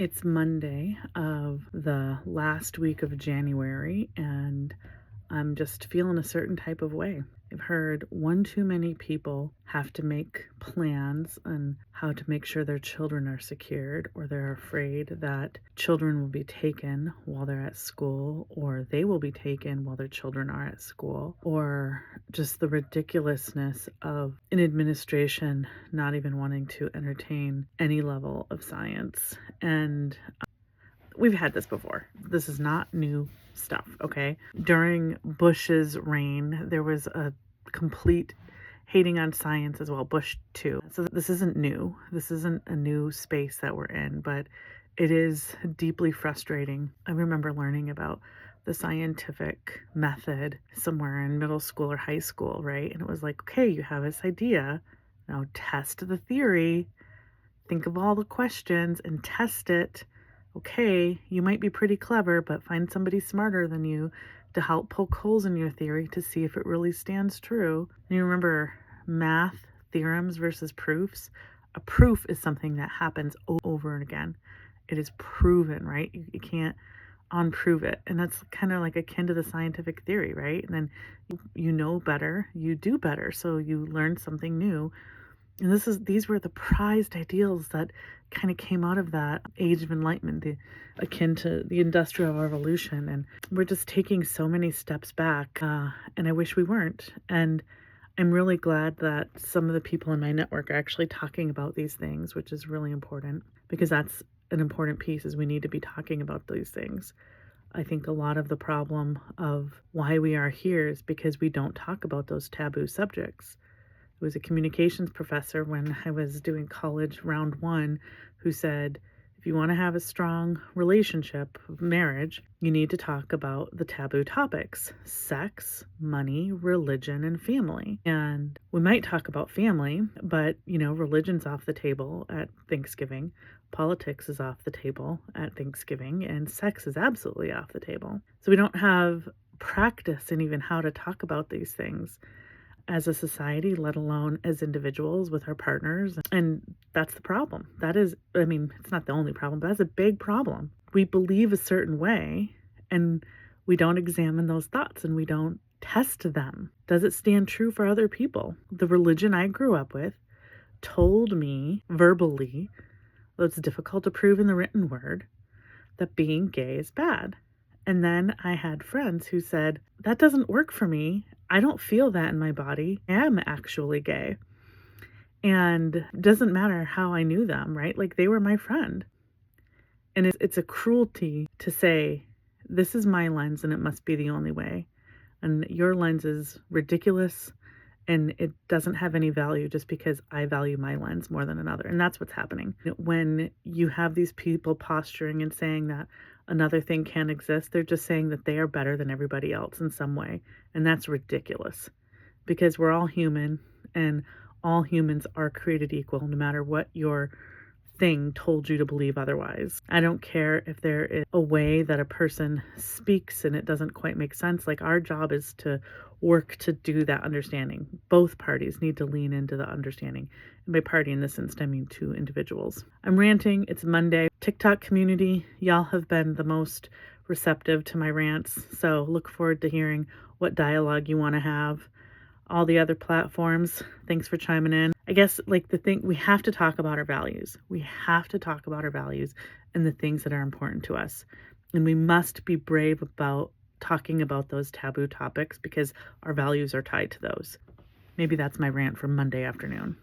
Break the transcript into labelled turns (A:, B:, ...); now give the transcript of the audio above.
A: It's Monday of the last week of January, and I'm just feeling a certain type of way. I've heard one too many people have to make plans on how to make sure their children are secured, or they're afraid that children will be taken while they're at school, or they will be taken while their children are at school, or just the ridiculousness of an administration not even wanting to entertain any level of science. And we've had this before. This is not new stuff, okay? During Bush's reign, there was a complete hating on science as well, Bush too. So this isn't new. This isn't a new space that we're in, but it is deeply frustrating. I remember learning about the scientific method somewhere in middle school or high school, right? And it was like, okay, you have this idea, now test the theory, think of all the questions and test it. Okay, you might be pretty clever, but find somebody smarter than you to help poke holes in your theory to see if it really stands true. And you remember math, theorems versus proofs? A proof is something that happens over and again. It is proven, right? You can't unprove it. And that's kind of like akin to the scientific theory, right? And then you know better, you do better. So you learn something new. And these were the prized ideals that kind of came out of that age of enlightenment, akin to the Industrial Revolution. And we're just taking so many steps back, and I wish we weren't. And I'm really glad that some of the people in my network are actually talking about these things, which is really important, because that's an important piece, is we need to be talking about these things. I think a lot of the problem of why we are here is because we don't talk about those taboo subjects. It was a communications professor when I was doing college round one who said, if you want to have a strong relationship, marriage, you need to talk about the taboo topics: sex, money, religion, and family. And we might talk about family, but religion's off the table at Thanksgiving. Politics is off the table at Thanksgiving, and sex is absolutely off the table. So we don't have practice in even how to talk about these things as a society, let alone as individuals with our partners. And that's the problem. That is, it's not the only problem, but that's a big problem. We believe a certain way and we don't examine those thoughts and we don't test them. Does it stand true for other people? The religion I grew up with told me verbally, though it's difficult to prove in the written word, that being gay is bad. And then I had friends who said, that doesn't work for me. I don't feel that in my body. I am actually gay. And it doesn't matter how I knew them, right? Like, they were my friend. And it's a cruelty to say, this is my lens and it must be the only way. And your lens is ridiculous and it doesn't have any value just because I value my lens more than another. And that's what's happening. When you have these people posturing and saying that another thing can't exist, they're just saying that they are better than everybody else in some way. And that's ridiculous, because we're all human and all humans are created equal, no matter what your thing told you to believe otherwise. I don't care if there is a way that a person speaks and it doesn't quite make sense. Like, our job is to work to do that understanding. Both parties need to lean into the understanding. And by party in this instance, I mean two individuals. I'm ranting. It's Monday. TikTok community, y'all have been the most receptive to my rants. So look forward to hearing what dialogue you want to have. All the other platforms, thanks for chiming in. I guess, like, the thing, we have to talk about our values. We have to talk about our values and the things that are important to us. And we must be brave about talking about those taboo topics because our values are tied to those. Maybe that's my rant for Monday afternoon.